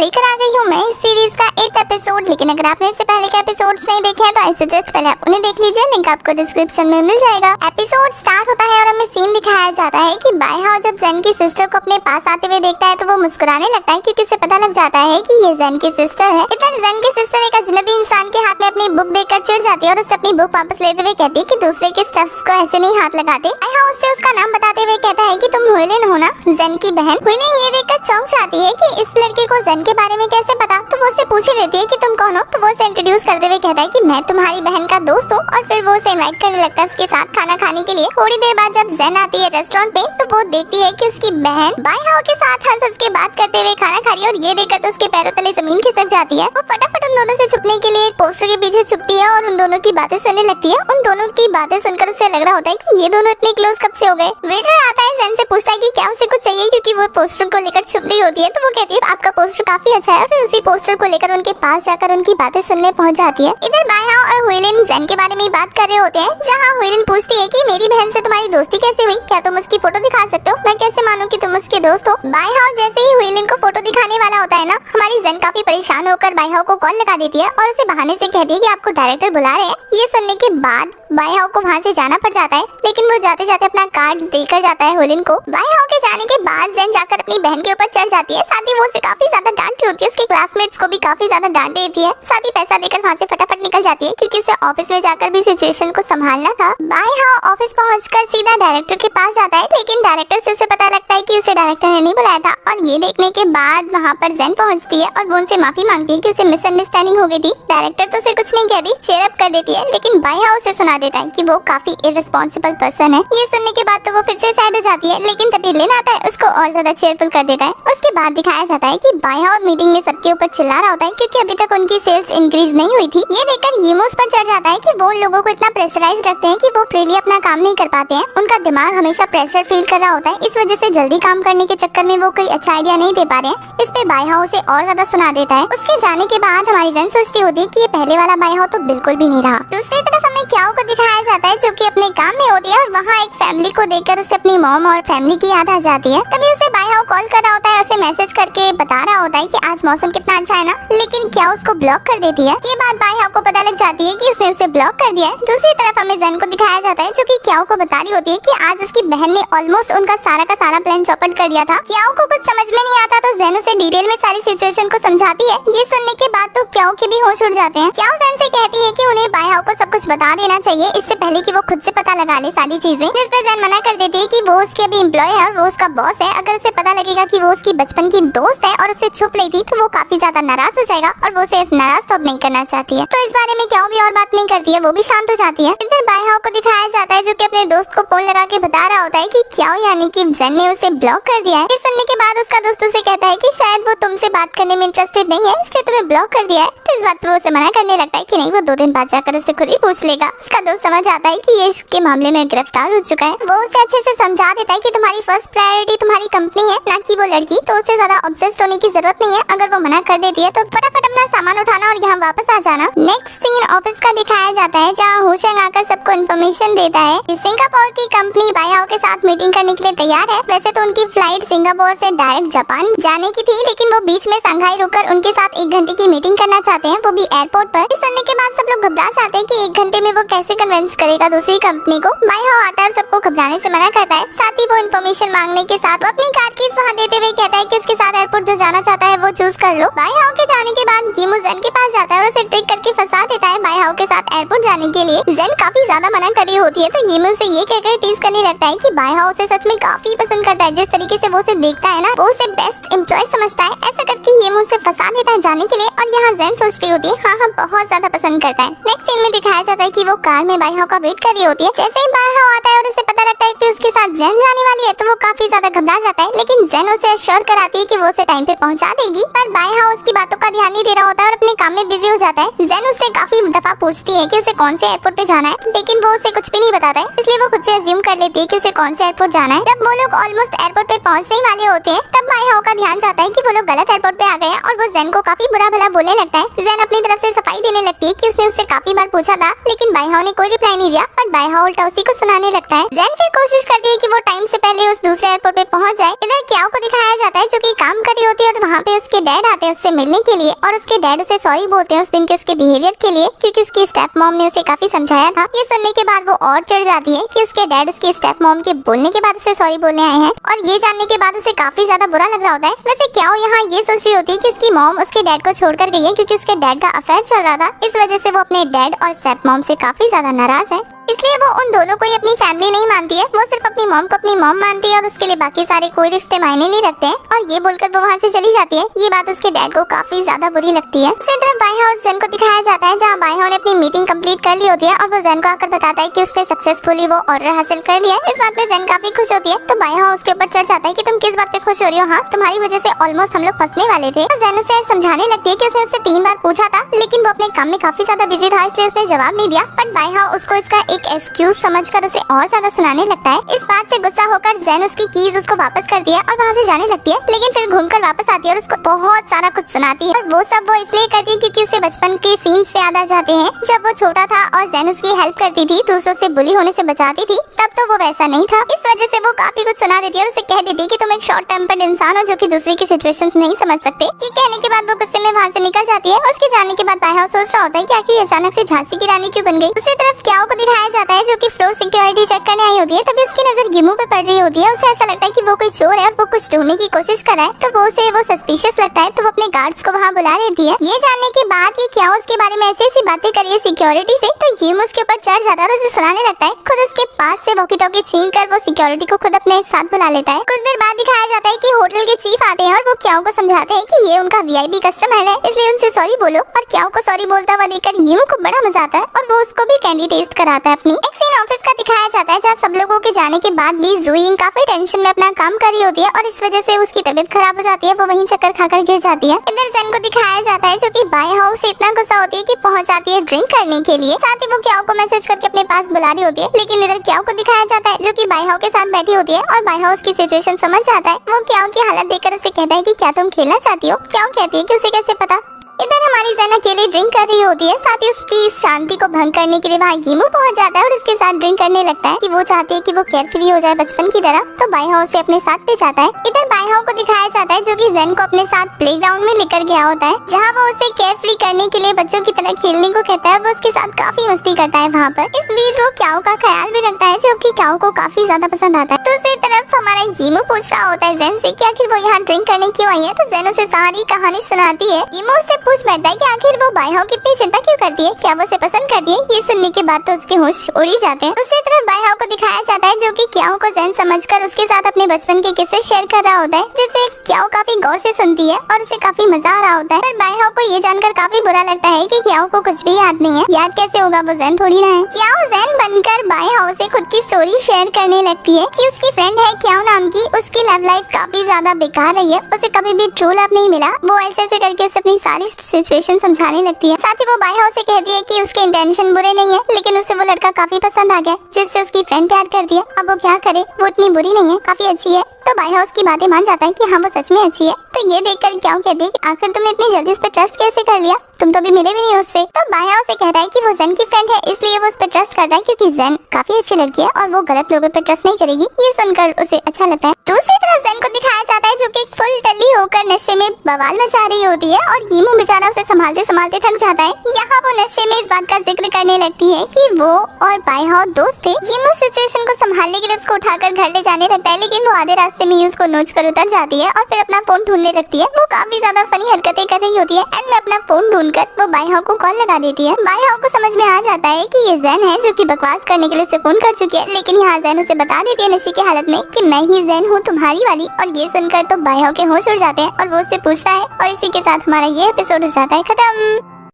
लेकर आ गई हूँ मैं इस सीरीज का 8th एपिसोड। लेकिन अगर आपने इससे पहले के एपिसोड्स नहीं देखे हैं तो आई सजेस्ट पहले आप उन्हें देख लीजिए, लिंक आपको डिस्क्रिप्शन में मिल जाएगा। एपिसोड स्टार्ट होता है और हमें सीन दिखाया जाता है कि बायहाओ जब जेन की सिस्टर को अपने पास आते हुए देखता है तो वो मुस्कुराने लगता है क्योंकि उसे पता लग जाता है कि ये जेन की सिस्टर है। इधर जेन की सिस्टर एक अजनबी इंसान के हाथ में अपनी बुक देखकर चिढ़ जाती है और उससे अपनी बुक वापस लेते हुए कहती है कि दूसरे के स्टफ्स को ऐसे नहीं हाथ लगाते। बायहाओ उससे उसका नाम बताते हुए कहता है कि तुम हुइलिन हो ना, जेन की बहन। हुइलिन ये देखकर चौंक जाती है कि इस लड़के को जेन के बारे में कैसे पता, तो वो उससे पूछ ही लेती है कि तुम कौन हो। तो वो उसे इंट्रोड्यूस करते हुए कहता है कि मैं तुम्हारी बहन का दोस्त हूँ और फिर वो उसे इनवाइट करने लगता है उसके साथ खाना खाने के लिए। थोड़ी देर बाद जब जेन आती है रेस्टोरेंट में तो वो देखती है कि उसकी बहन बायहाओ के साथ हंस के बात करते हुए खाना खा रही है और ये देखकर तो उसके पैरों तले जमीन खिसक जाती है। वो फटाफट उन दोनों से छुपने के लिए एक पोस्टर के पीछे छुपती है और उन दोनों की बातें सुनने लगती है। उन दोनों की बातें सुनकर उसे लग रहा होता है कि ये दोनों इतने क्लोज कब से हो गए। वेटर आता है, जेन से पूछता है कि क्या उसे कुछ चाहिए क्योंकि वो पोस्टर को लेकर छुप रही होती है। तो वो कहती है आपका पोस्टर काफी अच्छा है और फिर उसी पोस्टर को लेकर उनके पास जाकर उनकी बातें सुनने पहुंच जाती है। इधर बायहाओ और हुइलिन जेन के बारे में बात कर रहे होते हैं, जहाँ हुइलिन पूछती है कि मेरी बहन से तुम्हारी दोस्ती कैसे हुई, क्या तुम उसकी फोटो दिखा सकते हो, मैं कैसे मानूं कि तुम उसके दोस्त हो। बायहाओ जैसे ही हुइलिन को फोटो दिखाने वाला होता है ना, हमारी जेन काफी परेशान होकर बायहाओ को कॉल लगा देती है और उसे बहाने से कहती है कि आपको डायरेक्टर बुला रहे हैं। ये सुनने के बाद बायहाओ को वहाँ से जाना पड़ जाता है, लेकिन वो जाते जाते अपना कार्ड देकर जाता है हुइलिन को। बायहाओ के जाने के बाद जेन जाकर अपनी बहन के ऊपर चढ़ जाती है, साथ ही वो उसे काफी ज्यादा डांटती होती है, उसके क्लासमेट्स को भी काफी ज्यादा डांट देती है, साथ ही पैसा देकर वहाँ से फटाफट निकल जाती है क्योंकि उसे ऑफिस में जाकर भी सिचुएशन को संभालना था। बायहाओ ऑफिस पहुंचकर सीधा डायरेक्टर के पास जाता है, लेकिन डायरेक्टर से उसे पता लगता है कि उसे डायरेक्टर ने नहीं बुलाया था और ये देखने के बाद वहाँ पर जेन पहुँचती है और वो उनसे माफी मांगती है कि उसे मिसअंडरस्टैंडिंग हो गई थी। डायरेक्टर तो उसे कुछ नहीं कहती, चेयर अप कर देती है, लेकिन बायहाओ उसे सुना देता है कि वो काफी इररिस्पॉन्सिबल पर्सन है। ये सुनने के बाद तो वो फिर से सैड हो जाती है, लेकिन तभी लिन आता है, उसको और ज्यादा चेयरफुल कर देता है। उसके बाद दिखाया जाता है कि बायहाओ मीटिंग में सबके ऊपर चिल्ला रहा होता है क्योंकि अभी तक उनकी सेल्स इंक्रीज नहीं हुई थी। ये देखकर यीमो उस पर चढ़ जाता है कि वो उन लोगों को इतना प्रेशराइज रखते हैं कि वो फ्रीली अपना काम नहीं कर पाते हैं। उनका दिमाग हमेशा प्रेशर फील कर रहा होता है, इस वजह से जल्दी काम करने के चक्कर में वो कोई अच्छा आइडिया नहीं दे पा रहे हैं। इस पे बायहाओ से और ज्यादा सुना देता है। उसके जाने के बाद हमारी जेन सोचती होती है कि ये पहले वाला बायहाओ तो बिल्कुल भी नहीं रहा। दूसरी तरफ हमें क्याओ को दिखाया जाता है जो कि अपने काम में होती है और वहाँ एक फैमिली को देखकर उसे अपनी मॉम और फैमिली की याद आ जाती है। तभी उसे बायहाओ कॉल कर रहा होता है, उसे मैसेज करके बता रहा होता है कि आज मौसम कितना अच्छा है ना, लेकिन क्या उसको ब्लॉक कर देती है। ये बात बायहाओ को पता लग जाती है कि उसने उसे ब्लॉक कर दिया है। दूसरी तरफ हमें जेन को दिखाया जाता है जो कि क्याओ को बता रही होती है कि आज उसकी बहन ने ऑलमोस्ट उनका सारा का सारा प्लान चौपट कर दिया था। क्याओ को कुछ समझ में नहीं आता तो जेन उसे डिटेल में सारी सिचुएशन को समझाती है। ये सुनने के बाद तो क्याओ के भी होश उड़ जाते हैं। क्याओ जेन से कहती है कि उन्हें बायहाओ को सब कुछ बता देना चाहिए इससे पहले कि वो खुद से पता लगा ले सारी चीजें, जिस पे जेन मना कर देती है कि वो उसके अभी एम्प्लॉय है और वो उसका बॉस है। अगर उसे पता लगेगा कि वो उसकी बचपन की दोस्त है और उससे छुप रही थी तो वो काफी ज्यादा नाराज हो जाएगा और वो उसे नाराज तो अब नहीं करना चाहती है। तो इस बारे में क्याओ भी और बात नहीं करती है, वो भी शांत हो जाती है। इधर बायहाओ को दिखाया जाता है जो कि अपने दोस्त को फोन लगा के बता रहा होता है कि क्याओ यानी कि जेन ने उसे ब्लॉक कर दिया है। इस सुनने के बाद उसका दोस्त उसे कहता है कि शायद वो तुमसे बात करने में इंटरेस्टेड नहीं है इसलिए तुम्हें ब्लॉक कर दिया है। तो इस बात पे वो उसे मना करने लगता है कि नहीं, वो 2 दिन बाद जाकर उससे खुद ही पूछ लेगा। उसका दोस्त समझ आता है कि ये इसके मामले में गिरफ्तार हो चुका है। वो उसे अच्छे से समझा देता है कि तुम्हारी फर्स्ट प्रायोरिटी तुम्हारी कंपनी है ना कि वो लड़की, तो उससे ज्यादा ऑब्सेस्ड होने की जरूरत नहीं है। अगर वो मना कर देती है तो फटाफट अपना सामान उठाना और यहाँ वापस आ जाना। नेक्स्ट सीन ऑफिस का दिखाया जाता है जहाँ हुशेंग आकर सबको इन्फॉर्मेशन देता है कि सिंगापुर की कंपनी बायहाओ के साथ मीटिंग करने के लिए तैयार है। वैसे तो उनकी फ्लाइट सिंगापुर से डायरेक्ट जापान जाने की थी, लेकिन वो बीच में शंघाई रुककर उनके साथ 1 घंटे की मीटिंग करना चाहते हैं, वो भी एयरपोर्ट पर। इस सुनने के बाद सब लोग घबरा जाते हैं कि 1 घंटे में वो कैसे कन्विंस करेगा दूसरी कंपनी को। बायहाओ आता है और सबको घबराने से मना करता है, साथ ही वो इन्फॉर्मेशन मांगने के साथ वो अपनी कार कीज वहाँ देते हुए कहता है कि उसके साथ एयरपोर्ट जो जाना चाहता है वो चूज कर लो। बायहाओ के जाने के बाद यीमो जेन के पास जाता है और उसे ट्रिक करके फंसा देता है बायहाओ के साथ एयरपोर्ट जाने के लिए। जेन काफी ज्यादा मना कर रही होती है तो यीमो से ये कहकर टीज करने लगता है कि बायहाओ उसे सच में काफी पसंद करता है, जिस तरीके से वो उसे देखता है ना वो उसे बेस्ट एम्प्लॉय समझता है। ऐसा करके यीमो उसे फंसा देता है जाने के लिए और यहाँ जेन सोच रही होती है हाँ बहुत ज्यादा पसंद करता है। नेक्स्ट सीन में दिखाया जाता है कि वो कार में बायहाओ का वेट कर रही होती है। जैसे ही बायहाओ आता है और उसे पता लगता है कि उसके साथ जेन जाने वाली है तो वो काफी ज्यादा घबरा जाता है, लेकिन जेन उसे अश्योर कराती है कि वो उसे टाइम पे पहुंचा देगी। पर बायहाओ उसकी बातों का ध्यान नहीं दे रहा होता है और अपने काम में बिजी हो जाता है। जेन उससे काफी दफा पूछती है कि उसे कौन से एयरपोर्ट पे जाना है, लेकिन वो उसे कुछ भी नहीं बताता है, इसलिए वो खुद से अज्यूम कर लेती है कि उसे कौन से एयरपोर्ट जाना है। जब वो लोग ऑलमोस्ट एयरपोर्ट पे पहुंचने वाले होते हैं तब बायहाओ का ध्यान जाता है कि वो लोग गलत एयरपोर्ट पे आ गए और वो जेन को काफी बुरा भला बोलने लगता है। जेन अपनी तरफ से सफाई दिखाई देने लगती है कि उसने उससे काफी बार पूछा था लेकिन बाइहाओ ने कोई रिप्लाई नहीं दिया और बाइहाओ उल्टा उसी को सुनाने लगता है। जेन फिर कोशिश करती है कि वो टाइम से पहले उस दूसरे एयरपोर्ट पे पहुंच जाए। इधर क्याओ को दिखाया जाता है जो कि काम कर रही होती है और वहाँ पे उसके डैड आते हैं उससे मिलने के लिए और उसके डैड उसे सॉरी बोलते हैं उस दिन के उसके बिहेवियर के लिए, क्योंकि उसकी स्टेप मॉम ने उसे काफी समझाया था। ये सुनने के बाद वो और चढ़ जाती है कि उसके डैड उसके स्टेप मॉम के बोलने के बाद उसे सॉरी बोलने आए हैं और ये जानने के बाद उसे काफी ज्यादा बुरा लग रहा होता है। वैसे क्याओ यहाँ ये सोच रही होती है कि उसकी मॉम उसके डैड को छोड़कर गई है क्योंकि उसके डैड का अफेयर चल रहा था। इस वजह से वो अपने डैड और स्टेप मॉम से काफी ज्यादा नाराज है, इसलिए वो उन दोनों को ही अपनी फैमिली नहीं मानती है। वो सिर्फ अपनी मॉम को अपनी मॉम मानती है और उसके लिए बाकी सारे कोई रिश्ते मायने नहीं रखते हैं और ये बोलकर वो वहाँ से चली जाती है। ये बात उसके डैड को काफी ज्यादा बुरी लगती है। दूसरी तरफ बाइहाओ और जेन को दिखाया जाता है जहाँ बाइहाओ ने अपनी मीटिंग कंप्लीट कर ली होती है और वो जेन को आकर बताता है कि उसने सक्सेसफुली वो ऑर्डर हासिल कर लिया है। इस बात पे जेन काफी खुश होती है तो बाइहाओ उसके ऊपर चढ़ जाता है कि तुम किस बात पे खुश हो रही हो, हाँ तुम्हारी वजह से ऑलमोस्ट हम लोग फंसने वाले थे। जेन उसे समझाने लगती है कि उसने उससे 3 बार पूछा था लेकिन वो अपने काम में काफी ज्यादा बिजी था इसलिए उसने जवाब नहीं दिया। बट बाइहाओ उसको इसका एक एक्सक्यूज समझकर उसे और ज्यादा सुनाने लगता है। इस बात से गुस्सा होकर जेन उसकी कीज उसको वापस करती है और वहाँ से जाने लगती है, लेकिन फिर घूमकर वापस आती है और उसको बहुत सारा कुछ सुनाती है। और वो सब वो इसलिए करती है क्योंकि उसे बचपन के सीन से याद आ जाते हैं जब वो छोटा था और जेन उसकी हेल्प करती थी, दूसरों से बुली होने से बचाती थी। तब तो वो वैसा नहीं था, इस वजह से वो काफी कुछ सुना देती है और उसे कह देती है कि तुम एक शॉर्ट टेम्पर्ड इंसान हो जो कि दूसरे की सिचुएशन नहीं समझ सकते। ये कहने के बाद वो गुस्से में वहाँ से निकल जाती है। उसके जाने के बाद बाइहाओ सोच रहा होता है कि आखिर अचानक से झांसी की रानी क्यों बन गई। दूसरी तरफ क्याओ को दिखाया जाता है जो कि फ्लोर सिक्योरिटी चेक करने आई होती है। तभी उसकी नजर गिमू पे पड़ रही होती है। उसे ऐसा लगता है कि वो कोई चोर है और वो कुछ ढूंढने की कोशिश कर रहा है, तो वो सस्पिशियस लगता है तो वो अपने गार्ड्स को वहाँ बुला लेती है। ये जानने के बाद ये क्याओ उसके बारे में ऐसी ऐसी बातें करी है सिक्योरिटी से, तो गिमू उसके ऊपर चढ़ जाता है और उसे सुनाने लगता है। खुद उसके पास से वॉकी टॉकी छीन कर वो सिक्योरिटी को खुद अपने साथ बुला लेता है। कुछ देर बाद दिखाया जाता है कि होटल के चीफ आते हैं और वो क्याओ को समझाते हैं कि ये उनका वीआईपी कस्टमर है इसलिए उनसे सॉरी बोलो। और क्याओ को सॉरी बोलता हुआ देखकर गिमू को बड़ा मजा आता है और वो उसको भी कैंडी टेस्ट कराता है अपनी। एक सीन ऑफिस का दिखाया जाता है जहाँ सब लोगों के जाने के बाद भी ज़ुयिंग काफी टेंशन में अपना काम कर रही होती है और इस वजह से उसकी तबीयत खराब हो जाती है। वो वहीं चक्कर खाकर गिर जाती है। इधर जेन को दिखाया जाता है जो कि बाइहाओ से इतना गुस्सा होती है कि पहुंच जाती है ड्रिंक करने के लिए। साथ ही वो क्याओ को मैसेज करके अपने पास बुला रही होती है, लेकिन इधर क्याओ को दिखाया जाता है जो कि बाइहाओ के साथ बैठी होती है और बाइहाओ उसकी सिचुएशन समझ जाता है। वो क्याओ की हालत देखकर उसे कहता है कि क्या तुम खेलना चाहती हो। क्याओ कहती है कि उसे कैसे पता। इधर हमारी जेन अकेले ड्रिंक कर रही होती है। साथ ही उसकी शांति को भंग करने के लिए वहाँ गिमू पहुंच जाता है और उसके साथ ड्रिंक करने लगता है कि वो चाहती है कि वो केयरफ्री हो जाए बचपन की तरह, तो बाइहाओ उसे अपने साथ ले जाता है। इधर बाइहाओ को दिखाया जाता है जो कि जेन को अपने साथ प्लेग्राउंड में लेकर गया होता है जहाँ वो उसे केयरफ्री करने के लिए बच्चों की तरह खेलने को कहता है और वो उसके साथ काफी मस्ती करता है वहाँ पर। इस बीच वो क्याओ का ख्याल भी रखता है जो कि क्याओ को काफी ज्यादा पसंद आता है। दूसरी तरफ हमारा गिमू पूछ रहा होता है जेन से कि आखिर वो यहाँ ड्रिंक करने क्यों आई है, तो जेन उसे सारी कहानी सुनाती है। गिमू उससे पूछ बैठता है कि आखिर वो बाइहाओ कितनी चिंता क्यों करती है, क्या वो उसे पसंद करती है। ये सुनने के बाद तो उसके होश उड़ ही जाते हैं। दूसरी तरफ बाइहाओ को दिखाया जाता है जो कि क्याओ को जेन समझकर उसके साथ अपने बचपन के किस्से शेयर कर रहा होता है, जिसे क्याओ काफी गौर से सुनती है और उसे काफी मजा आ रहा होता है। पर बाइहाओ को ये जानकर काफी बुरा लगता है कि क्याओ को कुछ भी याद नहीं है। याद कैसे होगा, वो जेन थोड़ी ना है। क्याओ जेन बनकर बाइहाओ से खुद की स्टोरी शेयर करने लगती है कि उसकी फ्रेंड है क्याओ नाम की, उसकी लव लाइफ काफी ज्यादा बेकार रही है, उसे कभी भी ट्रू लव नहीं मिला। वो ऐसे करके उसे अपनी सारी सिचुएशन समझाने लगती है। साथ ही वो बाइहाओ से कहती है कि उसके इंटेंशन बुरे नहीं है, लेकिन उसे वो लड़का काफी पसंद आ गया जिससे उसकी फ्रेंड प्यार करती है। अब वो क्या करे, वो इतनी बुरी नहीं है, काफी अच्छी है। तो बाइहाओ उसकी बातें मान जाता है कि हाँ वो सच में अच्छी है। तो ये देखकर क्याओ कहती है कि आखिर तुमने इतनी जल्दी उस पर ट्रस्ट कैसे कर लिया, तुम तो भी मिले भी नहीं उससे। तो बाइहाओ से कहता है कि वो जेन की फ्रेंड है इसलिए वो उस पर ट्रस्ट करता है क्योंकि जेन काफी अच्छी लड़की है और वो गलत लोगों पर ट्रस्ट नहीं करेगी। ये सुनकर उसे अच्छा लगता है। दूसरी तरफ जेन को दिखाया जाता है जो कि फुल टल्ली होकर नशे में बवाल मचा रही होती है और गिमू बेचारा उसे संभालते संभालते थक जाता है। यहाँ वो नशे में इस बात का जिक्र करने लगती है कि वो और बाइहाओ दोस्त थे। गिमू सिचुएशन को संभालने के लिए उसको उठाकर घर ले जाने लगता है, लेकिन वो आधे रास्ते में ही उसको नोच कर उतर जाती है और फिर अपना फोन ढूंढने लगती है। वो काफी ज्यादा फनी हरकतें कर रही होती है एंड में अपना फोन ढूंढकर वो बाइहाओ को कॉल लगा देती है। बाइहाओ को समझ में आ जाता है कि ये जेन है जो कि बकवास करने के लिए उसे फोन कर चुकी है, लेकिन यहाँ जेन उसे बता देती है नशे की हालत में कि मैं ही जेन हूँ तुम्हारी वाली। और ये सुनकर तो बाइहाओ के होश उड़ जाते हैं और वो उससे पूछता है और इसी के साथ हमारा ये एपिसोड हो जाता है खत्म।